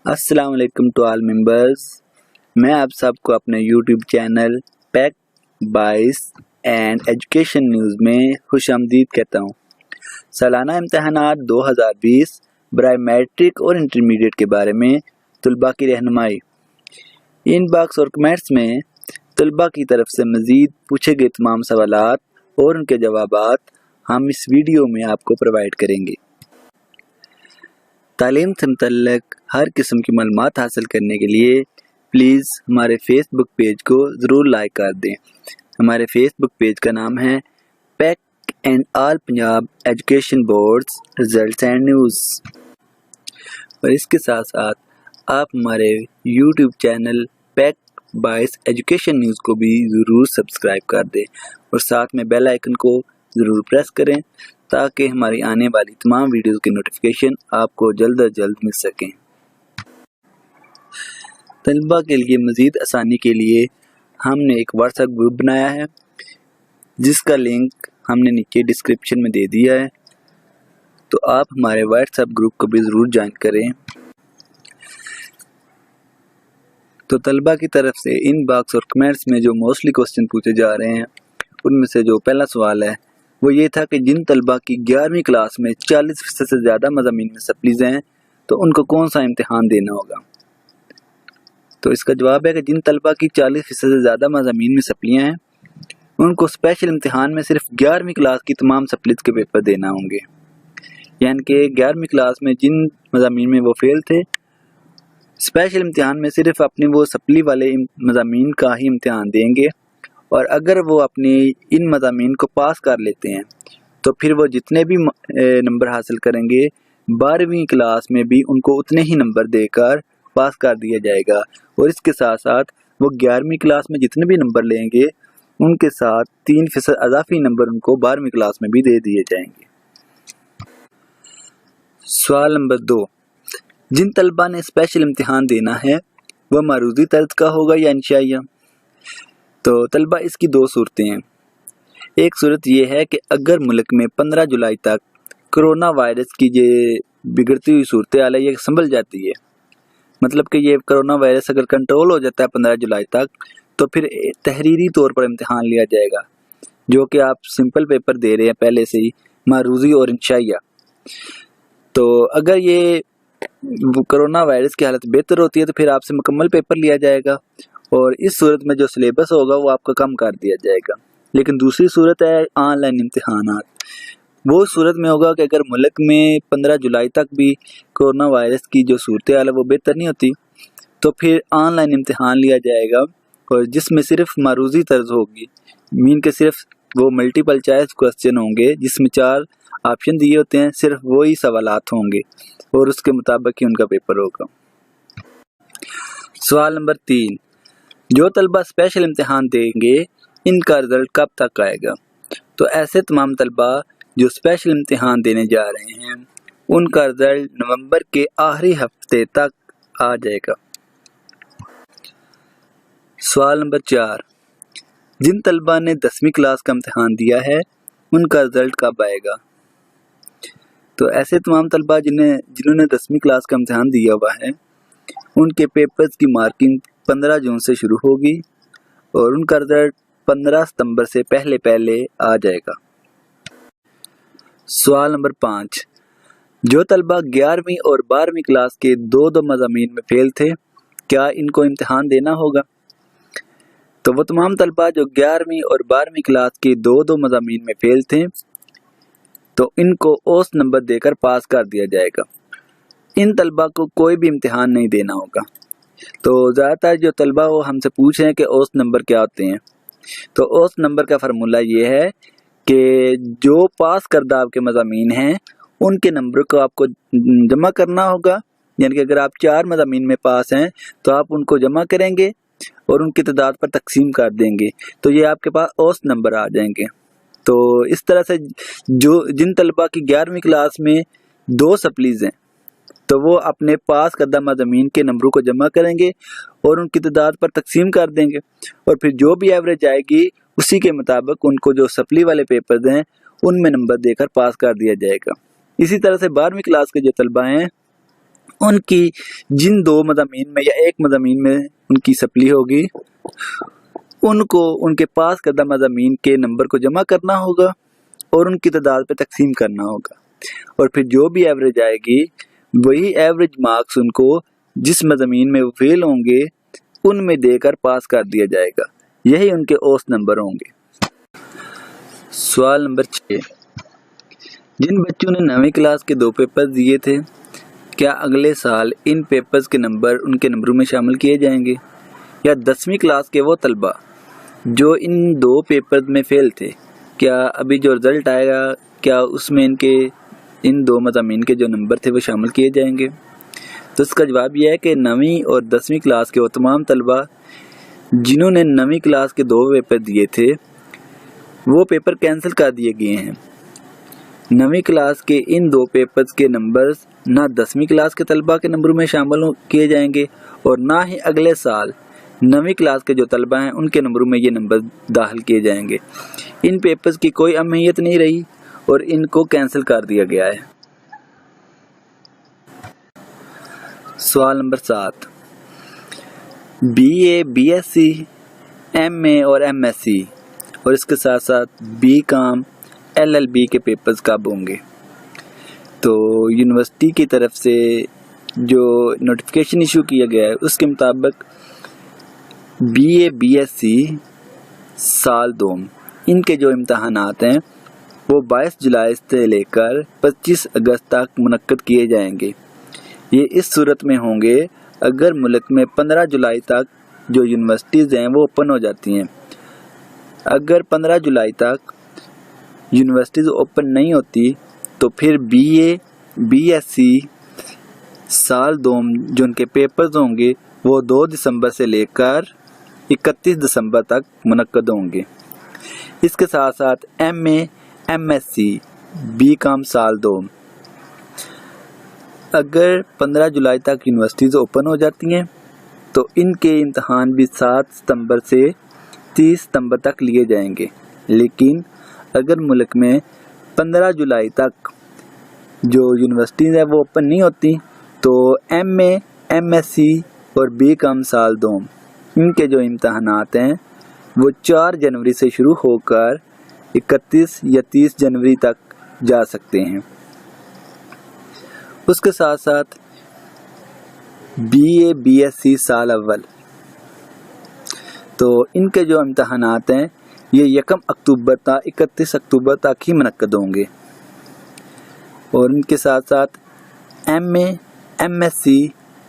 अस्सलाम वालेकुम to all members. मैं आप सबको अपने यूट्यूब चैनल पैक बाइस एंड एजुकेशन न्यूज़ में खुशामदीद कहता हूँ। सालाना इम्तहानात 2020 बराए मैट्रिक और इंटरमीडिएट के बारे में तलबा की रहनुमाई। इनबॉक्स और कमेंट्स में तलबा की तरफ से मज़ीद पूछे गए तमाम सवालात और उनके जवाबात हम इस वीडियो में आपको प्रोवाइड करेंगे। तालीम से मुतल्लिक़ हर किस्म की मालूमात हासिल करने के लिए प्लीज़ हमारे फेसबुक पेज को ज़रूर लाइक कर दें। हमारे फेसबुक पेज का नाम है pack and all Punjab education boards results and news. और इसके साथ साथ आप हमारे यूट्यूब चैनल पैक बाइस एजुकेशन न्यूज़ को भी ज़रूर सब्सक्राइब कर दें और साथ में बेल आइकन को ज़रूर प्रेस करें ताकि हमारी आने वाली तमाम वीडियोज़ की नोटिफिकेशन आपको जल्द अज जल्द मिल सकें। तलबा के लिए मज़ीद आसानी के लिए हमने एक व्हाट्सएप ग्रुप बनाया है जिसका लिंक हमने नीचे डिस्क्रिप्शन में दे दिया है, तो आप हमारे व्हाट्सएप ग्रुप को भी ज़रूर ज्वाइन करें। तो तलबा की तरफ से इनबॉक्स और कमेंट्स में जो मोस्टली क्वेश्चन पूछे जा रहे हैं उनमें से जो पहला सवाल है वो ये था कि जिन तलबा की 11वीं क्लास में 40% से ज़्यादा मज़ामीन में सप्लीज़ हैं तो उनको कौन सा इम्तिहान देना होगा। तो इसका जवाब है कि जिन तलबा की 40% से ज़्यादा मज़ामीन में सप्लियाँ हैं उनको स्पेशल इम्तिहान में सिर्फ 11वीं क्लास की तमाम सप्लीज़ के पेपर देना होंगे। यानी कि 11वीं क्लास में जिन मज़ामीन में वो फेल थे, स्पेशल इम्तिहान में सिर्फ अपनी वो सप्ली वाले मज़ामीन का ही इम्तिहान देंगे और अगर वो अपने इन मज़ामीन को पास कर लेते हैं तो फिर वो जितने भी नंबर हासिल करेंगे 12वीं क्लास में भी उनको उतने ही नंबर देकर पास कर दिया जाएगा और इसके साथ साथ वो 11वीं क्लास में जितने भी नंबर लेंगे उनके साथ 3% अज़ाफ़ी नंबर उनको 12वीं क्लास में भी दे दिए जाएंगे। सवाल नंबर 2, जिन तलबा ने स्पेशल इम्तिहान देना है वह मारूज़ी तर्ज का होगा या इंशाइया। तो तलबा इसकी दो सूरतें हैं। एक सूरत ये है कि अगर मुल्क में 15 जुलाई तक कोरोना वायरस की ये बिगड़ती हुई सूरत हाल है ये संभल जाती है, मतलब कि ये कोरोना वायरस अगर कंट्रोल हो जाता है 15 जुलाई तक तो फिर तहरीरी तौर पर इम्तिहान लिया जाएगा जो कि आप सिंपल पेपर दे रहे हैं पहले से ही, मारूज़ी और इंशाइया। तो अगर ये कोरोना वायरस की हालत बेहतर होती है तो फिर आपसे मुकम्मल पेपर लिया जाएगा और इस सूरत में जो सिलेबस होगा वो आपका कम कर दिया जाएगा। लेकिन दूसरी सूरत है ऑनलाइन इम्तिहानात। वो सूरत में होगा कि अगर मुल्क में 15 जुलाई तक भी कोरोना वायरस की जो सूरत हाल है वो बेहतर नहीं होती तो फिर ऑनलाइन इम्तिहान लिया जाएगा और जिसमें सिर्फ मारूज़ी तर्ज होगी, मीन के सिर्फ वो मल्टीपल चॉइस क्वेश्चन होंगे जिसमें 4 ऑप्शन दिए होते हैं, सिर्फ वही सवालात होंगे और उसके मुताबिक ही उनका पेपर होगा। सवाल नंबर 3, जो तलबा स्पेशल इम्तिहान देंगे इनका रिज़ल्ट कब तक आएगा। तो ऐसे तमाम तलबा जो स्पेशल इम्तिहान देने जा रहे हैं उनका रिज़ल्ट नवंबर के आखिरी हफ्ते तक आ जाएगा। सवाल नंबर 4, जिन तलबा ने 10वीं क्लास का इम्तिहान दिया है उनका रिज़ल्ट कब आएगा। तो ऐसे तमाम तलबा जिन्होंने 10वीं क्लास का इम्तिहान दिया हुआ है उनके पेपर्स की मार्किंग 15 जून से शुरू होगी और उनका रिज़ल्ट 15 सितंबर से पहले आ जाएगा। सवाल नंबर 5, जो तलबा 11वीं और 12वीं क्लास के 2 मज़ामीन में फेल थे क्या इनको इम्तिहान देना होगा। तो वो तमाम तलबा जो 11वीं और 12वीं क्लास के 2 मज़ामीन में फेल थे तो इनको औसत नंबर देकर पास कर दिया जाएगा। इन तलबा को कोई भी इम्तिहान नहीं देना होगा। तो ज़्यादातर जो तलबा वो हमसे पूछ रहे हैं कि औसत नंबर क्या होते हैं, तो औसत नंबर का फार्मूला ये है कि जो पास करदा आपके मज़ामीन हैं उनके नंबर को आपको जमा करना होगा। यानी कि अगर आप 4 मज़ामीन में पास हैं तो आप उनको जमा करेंगे और उनकी तादाद पर तकसीम कर देंगे तो ये आपके पास औसत नंबर आ जाएंगे। तो इस तरह से जिन तलबा की 11वीं क्लास में 2 सप्लीज़ हैं तो वो अपने पास करदा मज़ामीन के नंबरों को जमा करेंगे और उनकी तादाद पर तकसीम कर देंगे और फिर जो भी एवरेज आएगी उसी के मुताबिक उनको जो सप्ली वाले पेपर्स हैं उनमें नंबर देकर पास कर दिया जाएगा। इसी तरह से 12वीं क्लास के जो तलबा हैं ان کی جن 2 مضامین میں یا ایک مضامین میں ان کی سپلی ہوگی، ان کو ان کے پاس کردہ مضامین کے نمبر کو جمع کرنا ہوگا اور ان کی تعداد پہ تقسیم کرنا ہوگا، اور پھر جو بھی ایوریج آئے گی وہی ایوریج مارکس ان کو جس مضامین میں وہ فیل ہوں گے ان میں دے کر پاس کر دیا جائے گا، یہی ان کے اوسط نمبر ہوں گے۔ سوال نمبر 6، جن بچوں نے 9ویں کلاس کے 2 پیپر دیے تھے، کیا اگلے سال ان پیپرز کے نمبر ان کے نمبروں میں شامل کیے جائیں گے؟ یا 10ویں کلاس کے وہ طلبہ جو ان 2 پیپرز میں فیل تھے، کیا ابھی جو رزلٹ آئے گا کیا اس میں ان 2 مضامین کے جو نمبر تھے وہ شامل کیے جائیں گے؟ تو اس کا جواب یہ ہے کہ 9ویں اور 10ویں کلاس کے وہ تمام طلبہ جنہوں نے 9ویں کلاس کے 2 پیپر دیے تھے وہ پیپر کینسل کر دیے گئے ہیں۔ 9ویں کلاس کے ان 2 پیپرز کے نمبرز نہ 10ویں کلاس کے طلبہ کے نمبروں میں شامل کیے جائیں گے اور نہ ہی اگلے سال 9ویں کلاس کے جو طلبہ ہیں ان کے نمبروں میں یہ نمبر داخل کیے جائیں گے۔ ان پیپرز کی کوئی اہمیت نہیں رہی اور ان کو کینسل کر دیا گیا ہے۔ سوال نمبر 7، B A, B S C, M A اور ایم ایس سی اور اس کے ساتھ ساتھ B com, L L B کے پیپرز کب ہوں گے؟ تو یونیورسٹی کی طرف سے جو نوٹیفیکیشن ایشو کیا گیا ہے اس کے مطابق B A, B S C سال 2 ان کے جو امتحانات ہیں وہ 22 جولائی سے لے کر 25 اگست تک منعقد کیے جائیں گے۔ یہ اس صورت میں ہوں گے اگر ملک میں 15 جولائی تک جو یونیورسٹیز ہیں وہ اوپن ہو جاتی ہیں۔ اگر 15 جولائی تک یونیورسٹیز اوپن نہیں ہوتی تو پھر B A, B S C سال 2 جو ان کے پیپرز ہوں گے وہ 2 دسمبر سے لے کر 31 دسمبر تک منعقد ہوں گے۔ اس کے ساتھ ساتھ M A, M S C, B com سال 2 اگر 15 جولائی تک یونیورسٹیز اوپن ہو جاتی ہیں تو ان کے امتحان بھی 7 ستمبر سے 30 ستمبر تک لیے جائیں گے، لیکن اگر ملک میں 15 جولائی تک جو یونیورسٹیز ہیں وہ اوپن نہیں ہوتی تو M A, M S C اور بی کام سال 2 ان کے جو امتحانات ہیں وہ 4 جنوری سے شروع ہو کر 31 یا 30 جنوری تک جا سکتے ہیں۔ اس کے ساتھ ساتھ B A, B S C سال اول تو ان کے جو امتحانات ہیں یہ 1 اکتوبر تا 31 اکتوبر تک ہی منعقد ہوں گے، اور ان کے ساتھ ساتھ M A, M S C,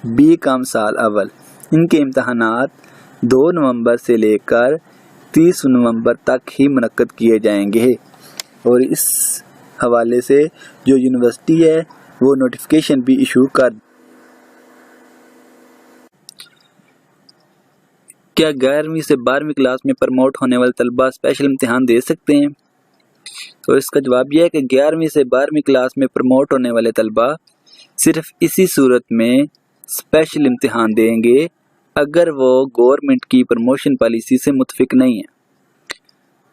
B com سال اول ان کے امتحانات 2 نومبر سے لے کر 30 نومبر تک ہی منعقد کیے جائیں گے۔ اور اس حوالے سے جو یونیورسٹی ہے وہ نوٹیفیکیشن بھی ایشو کر۔ کیا 11ویں سے 12ویں کلاس میں پروموٹ ہونے والے طلبہ اسپیشل امتحان دے سکتے ہیں؟ تو اس کا جواب یہ ہے کہ 11ویں سے 12ویں کلاس میں پروموٹ ہونے والے طلبہ صرف اسی صورت میں اسپیشل امتحان دیں گے اگر وہ گورنمنٹ کی پروموشن پالیسی سے متفق نہیں ہیں۔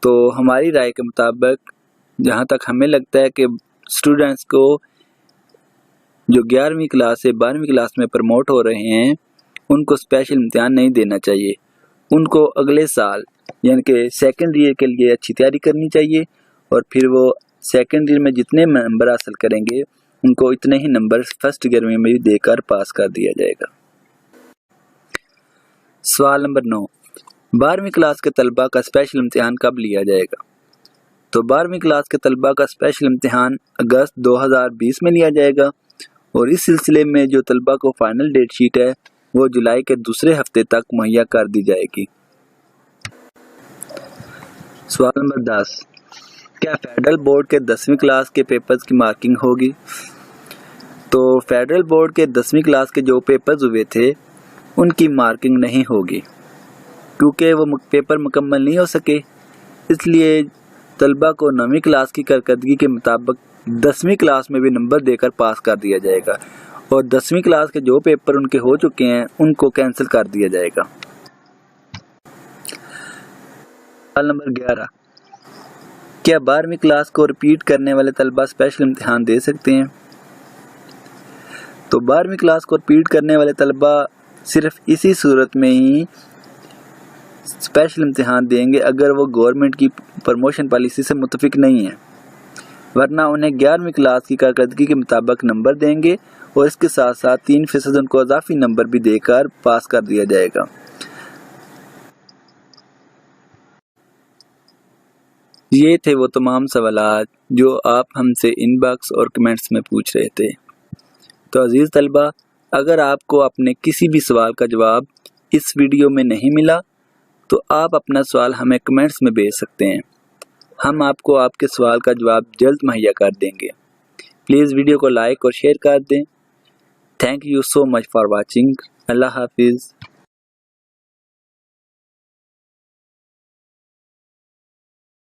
تو ہماری رائے کے مطابق جہاں تک ہمیں لگتا ہے کہ اسٹوڈنٹس کو جو 11ویں کلاس سے 12ویں کلاس میں پروموٹ ہو رہے ہیں ان کو اسپیشل امتحان نہیں دینا چاہیے، ان کو اگلے سال یعنی کہ سیکنڈ ایئر کے لیے اچھی تیاری کرنی چاہیے، اور پھر وہ سیکنڈ ایئر میں جتنے نمبر حاصل کریں گے ان کو اتنے ہی نمبر فرسٹ ایئر میں بھی دے کر پاس کر دیا جائے گا۔ سوال نمبر 9، 12ویں کلاس کے طلبہ کا اسپیشل امتحان کب لیا جائے گا؟ تو 12ویں کلاس کے طلبہ کا اسپیشل امتحان اگست 2020 میں لیا جائے گا، اور اس سلسلے میں جو طلبہ کو فائنل ڈیٹ شیٹ ہے وہ جولائی کے دوسرے ہفتے تک مہیا کر دی جائے گی۔ سوال نمبر 10، کیا فیڈرل بورڈ کے 10ویں کلاس کے پیپرز کی مارکنگ ہوگی؟ تو فیڈرل بورڈ کے 10ویں کلاس کے جو پیپرز ہوئے تھے ان کی مارکنگ نہیں ہوگی کیونکہ وہ پیپر مکمل نہیں ہو سکے، اس لیے طلبہ کو 9ویں کلاس کی کارکردگی کے مطابق 10ویں کلاس میں بھی نمبر دے کر پاس کر دیا جائے گا، اور 10ویں کلاس کے جو پیپر ان کے ہو چکے ہیں ان کو کینسل کر دیا جائے گا۔ سوال نمبر 11، کیا 12ویں کلاس کو ریپیٹ کرنے والے طلبہ اسپیشل امتحان دے سکتے ہیں؟ تو 12ویں کلاس کو رپیٹ کرنے والے طلبہ صرف اسی صورت میں ہی اسپیشل امتحان دیں گے اگر وہ گورنمنٹ کی پروموشن پالیسی سے متفق نہیں ہیں، ورنہ انہیں 11ویں کلاس کی کارکردگی کے مطابق نمبر دیں گے اور اس کے ساتھ ساتھ 3% ان کو اضافی نمبر بھی دے کر پاس کر دیا جائے گا۔ یہ تھے وہ تمام سوالات جو آپ ہم سے ان باکس اور کمنٹس میں پوچھ رہے تھے۔ تو عزیز طلبہ، اگر آپ کو اپنے کسی بھی سوال کا جواب اس ویڈیو میں نہیں ملا تو آپ اپنا سوال ہمیں کمنٹس میں بھیج سکتے ہیں، ہم آپ کو آپ کے سوال کا جواب جلد مہیا کر دیں گے۔ پلیز ویڈیو کو لائک اور شیئر کر دیں۔ Thank you so much for watching. اللہ حافظ۔